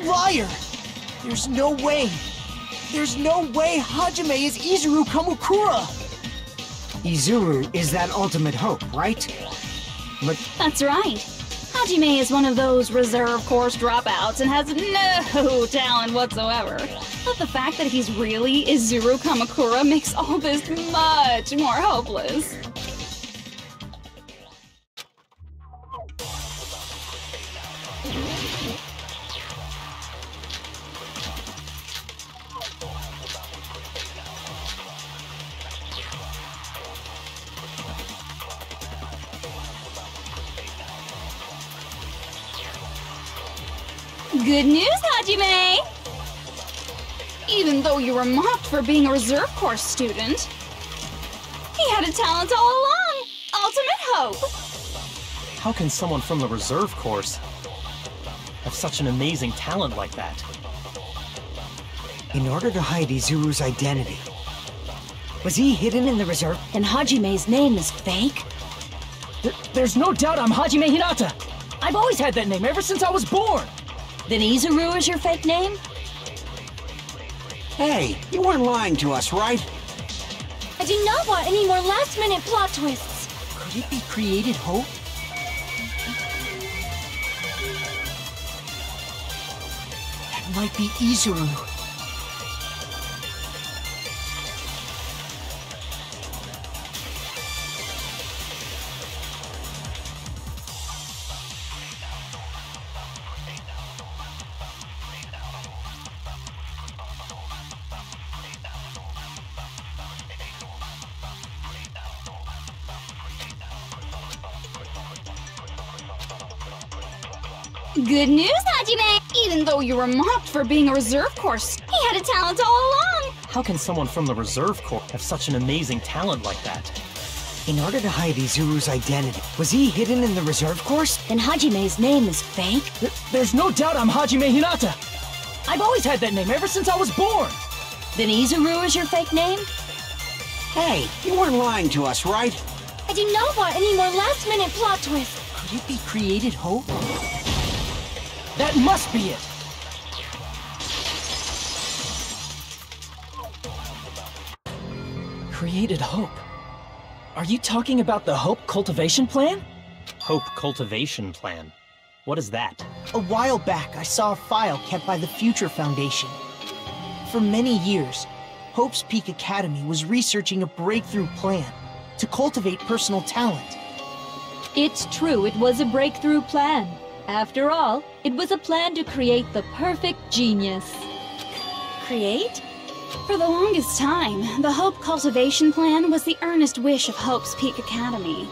Liar! There's no way! There's no way Hajime is Izuru Kamakura! Izuru is that ultimate hope, right? But That's right. Hajime is one of those reserve course dropouts and has no talent whatsoever. But the fact that he's really Izuru Kamakura makes all this much more hopeless. Good news, Hajime! Even though you were mocked for being a reserve course student, he had a talent all along! Ultimate hope! How can someone from the reserve course have such an amazing talent like that? in order to hide Izuru's identity. Was he hidden in the reserve? And Hajime's name is fake? There's no doubt I'm Hajime Hinata! I've always had that name ever since I was born! Then Izuru is your fake name? Hey, you weren't lying to us, right? I do not want any more last-minute plot twists! Could it be created hope? That might be Izuru. Good news, Hajime! Even though you were mocked for being a reserve course, he had a talent all along! How can someone from the reserve corps have such an amazing talent like that? In order to hide Izuru's identity. Was he hidden in the reserve course? And Hajime's name is fake? There's no doubt I'm Hajime Hinata! I've always had that name ever since I was born! Then Izuru is your fake name? Hey, you weren't lying to us, right? I do not want any more last-minute plot twists! Could it be created hope? That must be it! Created hope. Are you talking about the Hope Cultivation Plan? Hope Cultivation Plan. What is that? A while back, I saw a file kept by the Future Foundation. For many years, Hope's Peak Academy was researching a breakthrough plan to cultivate personal talent. It's true, it was a breakthrough plan. After all, it was a plan to create the perfect genius. Create? For the longest time, the Hope Cultivation Plan was the earnest wish of Hope's Peak Academy.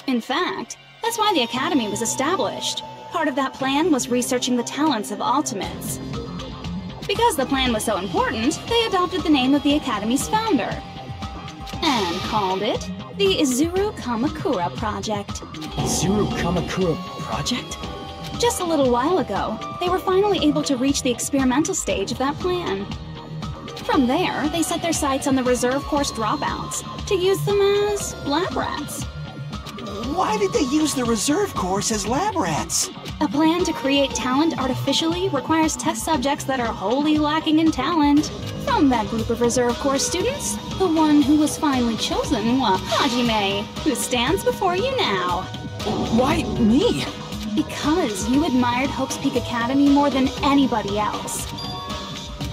In fact, that's why the Academy was established. Part of that plan was researching the talents of Ultimates. Because the plan was so important, they adopted the name of the Academy's founder. And called it the Izuru Kamakura Project. Izuru Kamakura Project? Just a little while ago, they were finally able to reach the experimental stage of that plan. From there, they set their sights on the reserve course dropouts to use them as lab rats. Why did they use the reserve course as lab rats? A plan to create talent artificially requires test subjects that are wholly lacking in talent. From that group of reserve course students, the one who was finally chosen was Hajime, who stands before you now. Why me? Because you admired Hope's Peak Academy more than anybody else.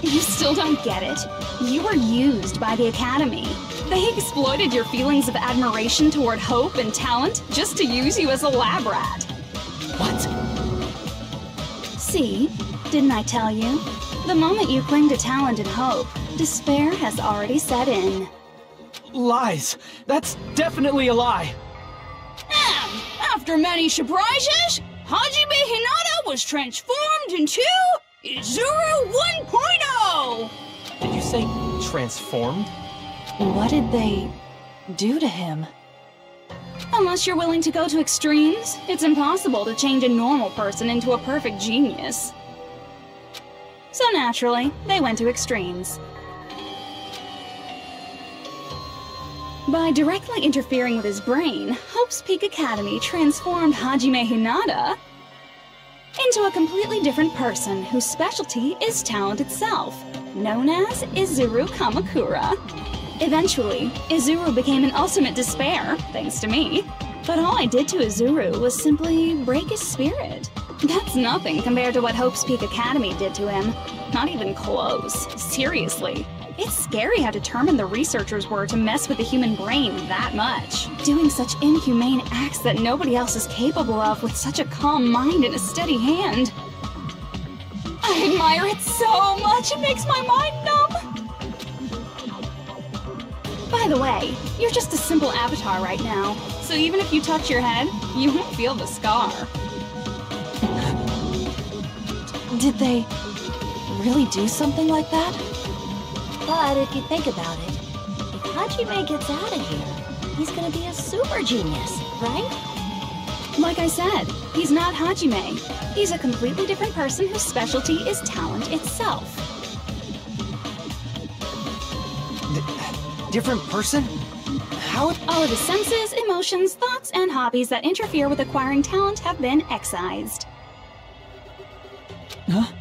You still don't get it? You were used by the Academy. They exploited your feelings of admiration toward hope and talent just to use you as a lab rat. What? See? Didn't I tell you? The moment you cling to talent and hope, despair has already set in. Lies. That's definitely a lie. And after many surprises, Hajime Hinata was transformed into Izuru 1.0! Did you say transformed? What did they do to him? Unless you're willing to go to extremes, it's impossible to change a normal person into a perfect genius. So naturally, they went to extremes. By directly interfering with his brain, Hope's Peak Academy transformed Hajime Hinata into a completely different person whose specialty is talent itself, known as Izuru Kamakura. Eventually, Izuru became an ultimate despair, thanks to me. But all I did to Izuru was simply break his spirit. That's nothing compared to what Hope's Peak Academy did to him. Not even close. Seriously. It's scary how determined the researchers were to mess with the human brain that much. Doing such inhumane acts that nobody else is capable of with such a calm mind and a steady hand. I admire it so much, it makes my mind numb! By the way, you're just a simple avatar right now, so even if you touch your head, you won't feel the scar. Did they really do something like that? But if you think about it, if Hajime gets out of here, he's gonna be a super genius, right? Like I said, he's not Hajime. He's a completely different person whose specialty is talent itself. Different person? How? All of his senses, emotions, thoughts, and hobbies that interfere with acquiring talent have been excised. Huh?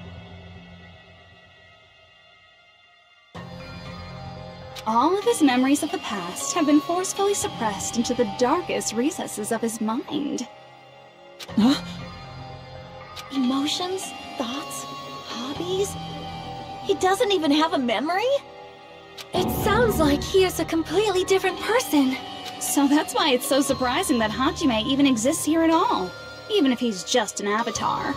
All of his memories of the past have been forcefully suppressed into the darkest recesses of his mind. Huh? Emotions, thoughts, hobbies? He doesn't even have a memory? It sounds like he is a completely different person. So that's why it's so surprising that Hajime even exists here at all, even if he's just an avatar.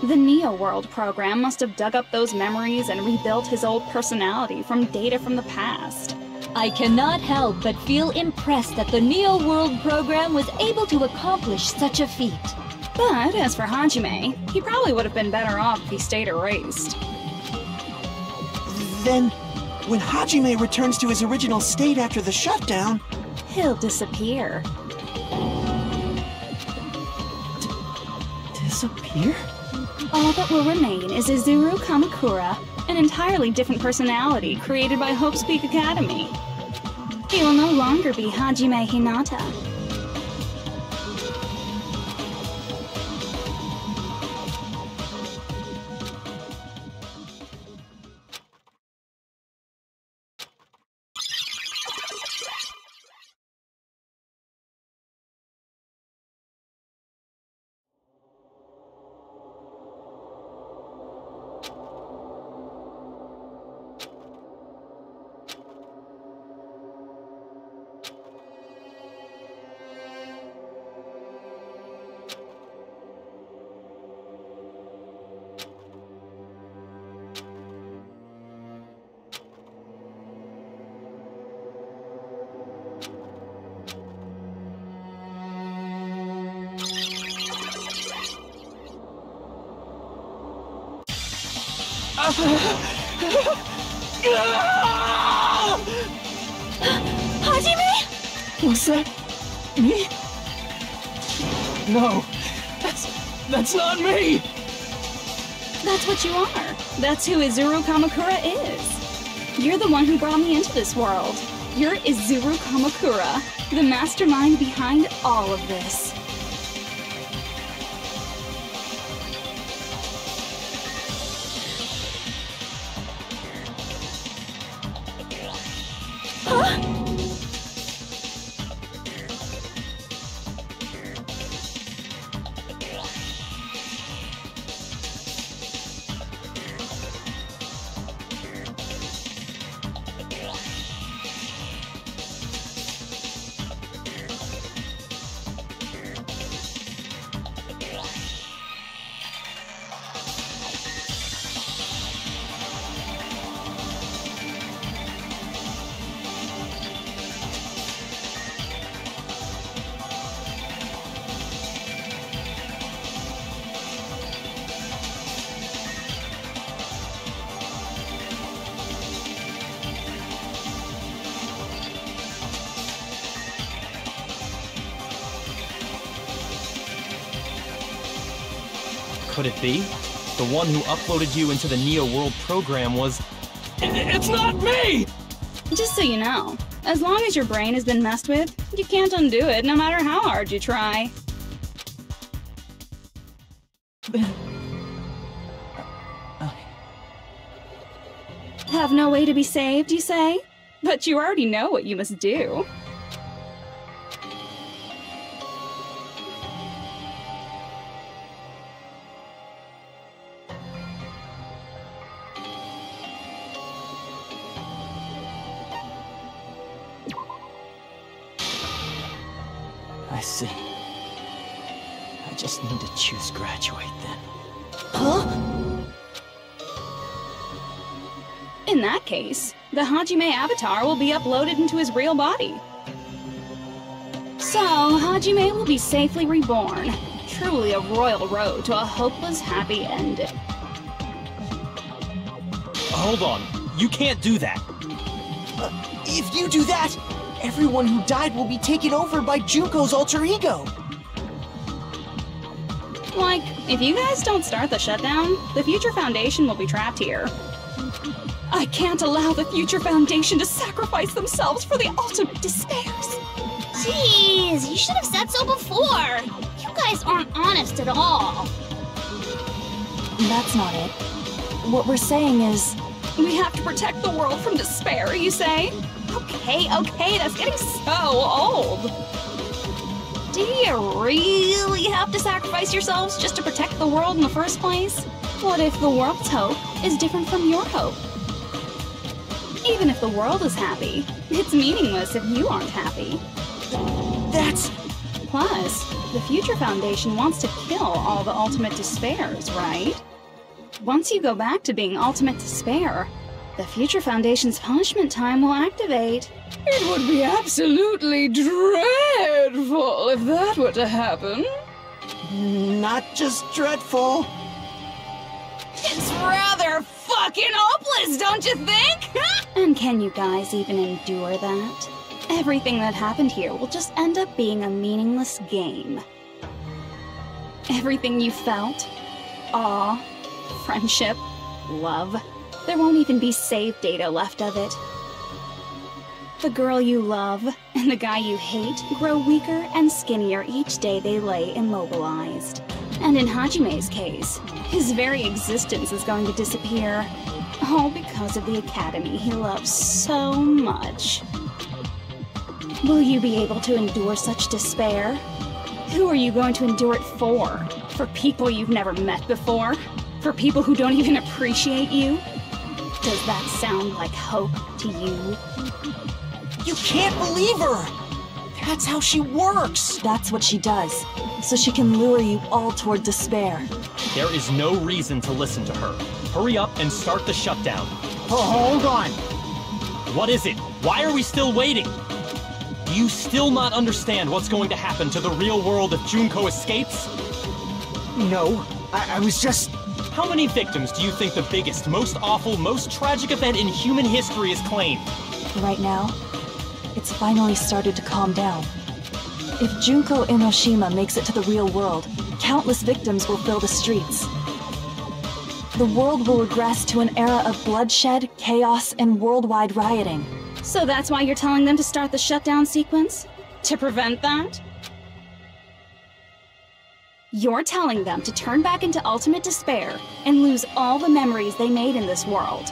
The Neo World program must have dug up those memories and rebuilt his old personality from data from the past. I cannot help but feel impressed that the Neo World program was able to accomplish such a feat. But as for Hajime, he probably would have been better off if he stayed erased. Then, when Hajime returns to his original state after the shutdown, He'll disappear. Disappear? All that will remain is Izuru Kamakura, an entirely different personality created by Hope's Peak Academy. He will no longer be Hajime Hinata. Hajime? Was that me? No, that's not me! That's what you are. That's who Izuru Kamakura is. You're the one who brought me into this world. You're Izuru Kamakura, the mastermind behind all of this. Could it be? The one who uploaded you into the Neo World program was... It's not me! Just so you know, as long as your brain has been messed with, you can't undo it no matter how hard you try. Have no way to be saved, you say? But you already know what you must do. I see. I just need to choose graduate then. Huh? In that case, the Hajime avatar will be uploaded into his real body. So, Hajime will be safely reborn. Truly a royal road to a hopeless, happy ending. Hold on. You can't do that. If you do that, everyone who died will be taken over by Junko's alter ego. Like, if you guys don't start the shutdown, the Future Foundation will be trapped here. I can't allow the Future Foundation to sacrifice themselves for the ultimate despairs. Jeez, you should have said so before. You guys aren't honest at all. That's not it. What we're saying is... We have to protect the world from despair, you say? Okay, that's getting so old. Do you really have to sacrifice yourselves just to protect the world in the first place? What if the world's hope is different from your hope? Even if the world is happy, it's meaningless if you aren't happy. That's... Plus, the Future Foundation wants to kill all the ultimate despairs, right? Once you go back to being ultimate despair, the Future Foundation's punishment time will activate. It would be absolutely dreadful if that were to happen. not just dreadful. It's rather fucking hopeless, don't you think? And can you guys even endure that? Everything that happened here will just end up being a meaningless game. Everything you felt, awe, friendship, love, there won't even be save data left of it. The girl you love and the guy you hate grow weaker and skinnier each day they lay immobilized. And in Hajime's case, his very existence is going to disappear. All because of the academy he loves so much. Will you be able to endure such despair? Who are you going to endure it for? For people you've never met before? For people who don't even appreciate you? Does that sound like hope to you? You can't believe her! That's how she works! That's what she does, so she can lure you all toward despair. There is no reason to listen to her. Hurry up and start the shutdown. Oh, hold on. What is it? Why are we still waiting? Do you still not understand what's going to happen to the real world if Junko escapes? No, I was just... How many victims do you think the biggest, most awful, most tragic event in human history has claimed? Right now, it's finally started to calm down. If Junko Enoshima makes it to the real world, countless victims will fill the streets. The world will regress to an era of bloodshed, chaos, and worldwide rioting. So that's why you're telling them to start the shutdown sequence? To prevent that? You're telling them to turn back into ultimate despair and lose all the memories they made in this world.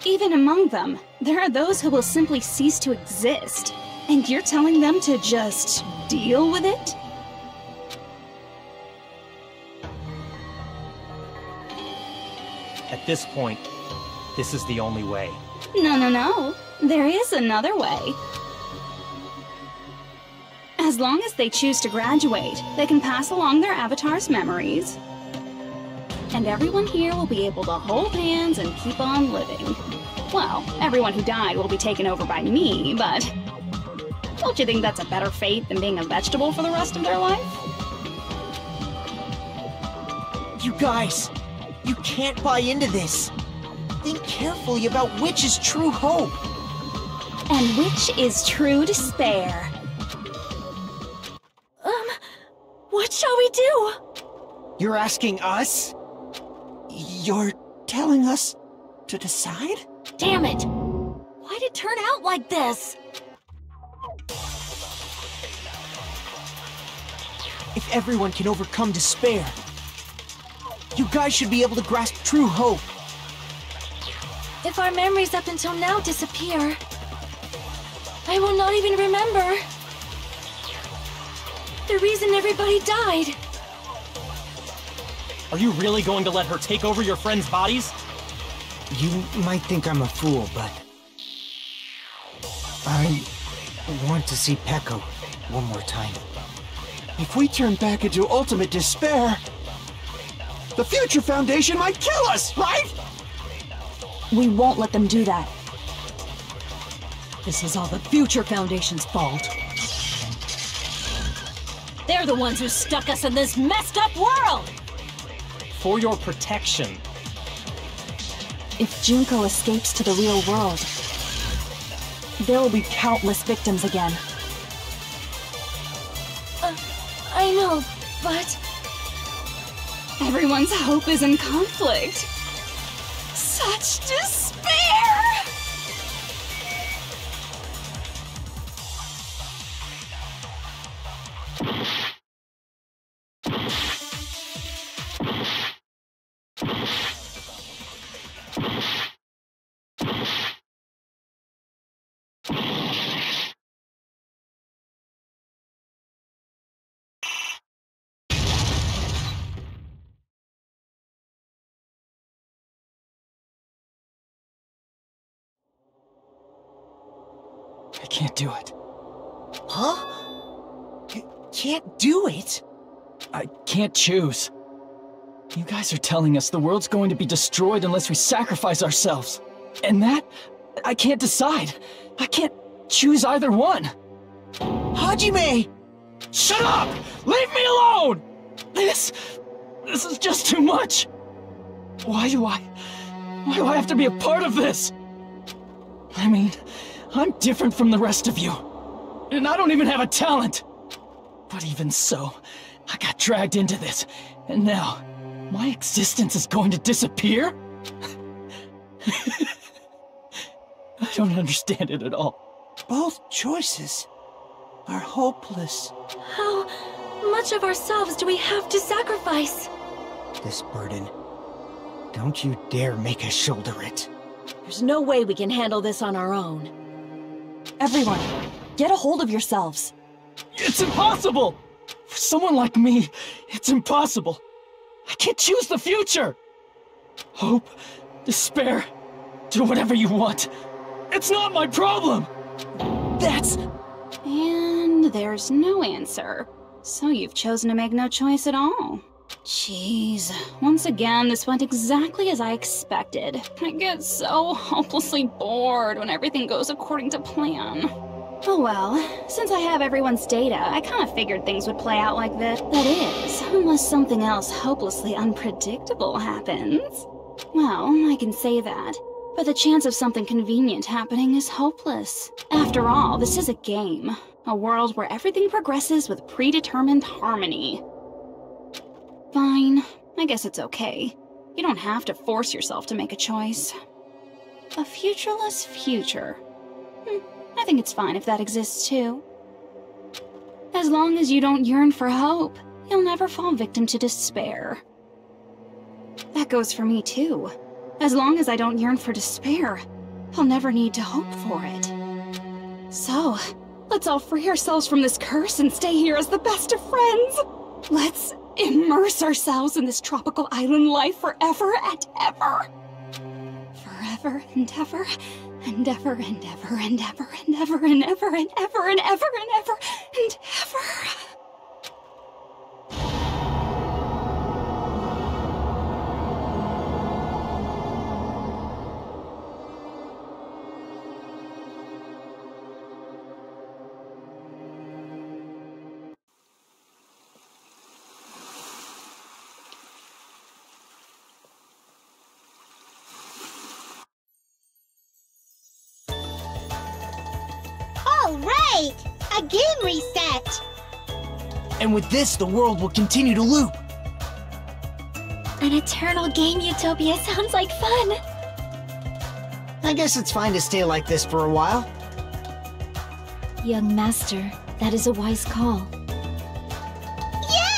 Even among them, there are those who will simply cease to exist. And you're telling them to just deal with it? At this point, this is the only way. No. There is another way. As long as they choose to graduate, they can pass along their avatar's memories. And everyone here will be able to hold hands and keep on living. Well, everyone who died will be taken over by me, but... Don't you think that's a better fate than being a vegetable for the rest of their life? You guys, you can't buy into this. Think carefully about which is true hope. And which is true despair. What shall we do? You're asking us? You're telling us to decide? Damn it! Why'd it turn out like this? if everyone can overcome despair, you guys should be able to grasp true hope. If our memories up until now disappear, I will not even remember the reason everybody died. Are you really going to let her take over your friends' bodies? You might think I'm a fool, but I want to see Pekko one more time. If we turn back into ultimate despair, the Future Foundation might kill us, right? We won't let them do that. This is all the Future Foundation's fault. They're the ones who stuck us in this messed up world! For your protection. If Junko escapes to the real world, there will be countless victims again. I know, but... Everyone's hope is in conflict. Such despair! I can't do it. Huh? You can't do it? I can't choose. You guys are telling us the world's going to be destroyed unless we sacrifice ourselves. And that, I can't decide. I can't choose either one. Hajime! Shut up! Leave me alone! This is just too much. Why do I have to be a part of this? I mean, I'm different from the rest of you. And I don't even have a talent. But even so, I got dragged into this. And now, my existence is going to disappear? I don't understand it at all. Both choices are hopeless. How much of ourselves do we have to sacrifice? This burden. Don't you dare make us shoulder it. There's no way we can handle this on our own. Everyone, get a hold of yourselves. It's impossible! For someone like me, it's impossible. I can't choose the future! Hope, despair, do whatever you want. It's not my problem! That's... And there's no answer. So you've chosen to make no choice at all. Jeez, once again, this went exactly as I expected. I get so hopelessly bored when everything goes according to plan. Oh well, since I have everyone's data, I kind of figured things would play out like this. That is, unless something else hopelessly unpredictable happens. Well, I can say that, but the chance of something convenient happening is hopeless. After all, this is a game. A world where everything progresses with predetermined harmony. Fine, I guess it's okay. You don't have to force yourself to make a choice. A futureless future. I think it's fine if that exists too. As long as you don't yearn for hope, you'll never fall victim to despair. That goes for me too. As long as I don't yearn for despair, I'll never need to hope for it. So, let's all free ourselves from this curse and stay here as the best of friends. Let's immerse ourselves in this tropical island life forever and ever. Forever and ever and ever and ever and ever and ever and ever and ever and ever and ever and ever. All right! A game reset! And with this, the world will continue to loop. An eternal game utopia sounds like fun. I guess it's fine to stay like this for a while. Young master, that is a wise call. Yeah!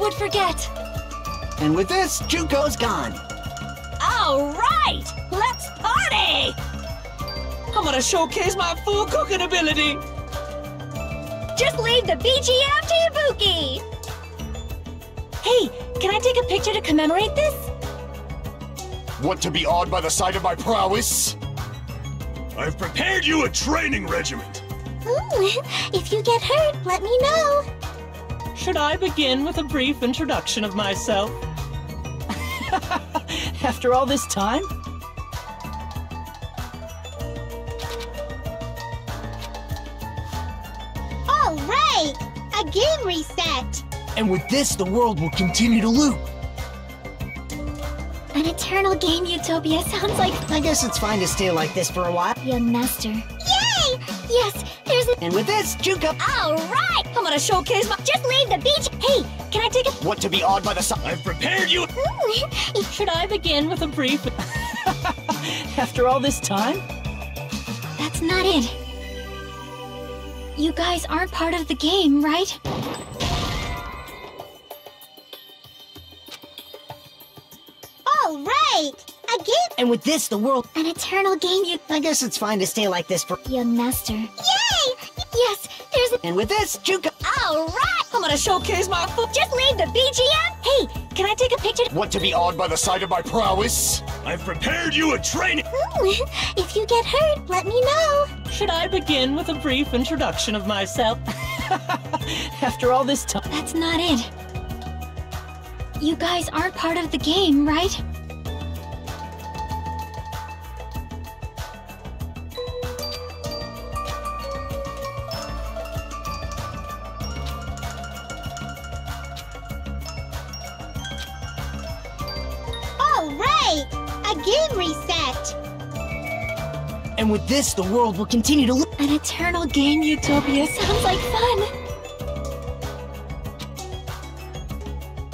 would forget. And with this, Junko's gone. All right, let's party! I'm gonna showcase my full cooking ability! Just leave the BGM to Ibuki! Hey, can I take a picture to commemorate this? Want to be awed by the sight of my prowess? I've prepared you a training regiment. Ooh, if you get hurt, let me know. Should I begin with a brief introduction of myself? After all this time? All right, a game reset. And with this, the world will continue to loop. An eternal game utopia sounds like I guess it's fine to stay like this for a while. young master. Yay! Yes, there's a... And with this, Junko. All right, I'm gonna showcase my... Just leave the beach. Hey, can I take a... Want to be awed by the sight? I've prepared you. Ooh, Should I begin with a brief... After all this time? that's not it. You guys aren't part of the game, right? All right, a game... And with this, the world... An eternal game I guess it's fine to stay like this for... young master. Yay! Yes, there's a... And with this, Junko. All right, I'm gonna showcase my... Just leave the BGM. Hey, can I take a picture? Want to be awed by the sight of my prowess? I've prepared you a training... Ooh, if you get hurt, let me know. Should I begin with a brief introduction of myself? After all this time? That's not it. You guys aren't part of the game, right? All right, a game reset. And with this, the world will continue to loop. An eternal game utopia sounds like fun.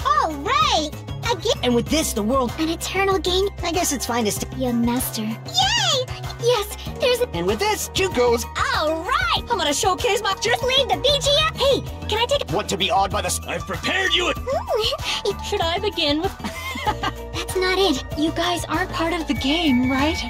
All right, a game... And with this, the world... An eternal game... I guess it's fine to stay... young master. Yay! Yes, there's a... And with this, Junko's... All right, I'm gonna showcase my... Just leave the BGM. Hey, can I take a... Want to be awed by the... I've prepared you a... Ooh, Should I begin with... that's not it. You guys aren't part of the game, right?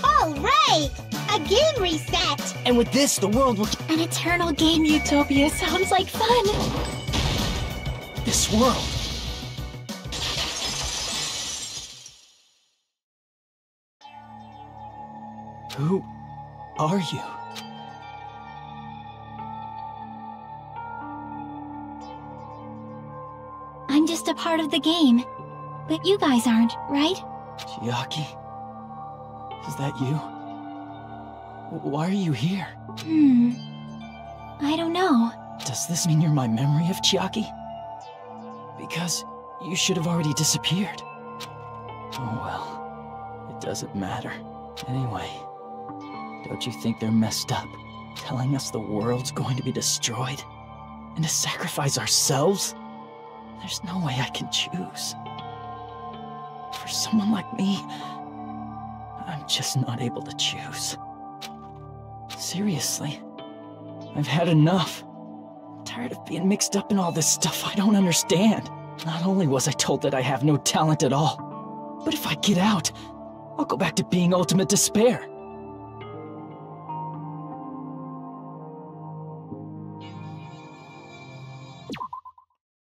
All right, a game reset. And with this, the world will... An eternal game utopia sounds like fun. This world. Who are you? I'm just a part of the game. But you guys aren't, right? Chiaki? Is that you? Why are you here? I don't know. Does this mean you're my memory of Chiaki? Because you should have already disappeared. Oh well, it doesn't matter. Anyway, don't you think they're messed up, telling us the world's going to be destroyed? And to sacrifice ourselves? There's no way I can choose. For someone like me, I'm just not able to choose. Seriously, I've had enough. I'm tired of being mixed up in all this stuff I don't understand. Not only was I told that I have no talent at all, but if I get out, I'll go back to being ultimate despair.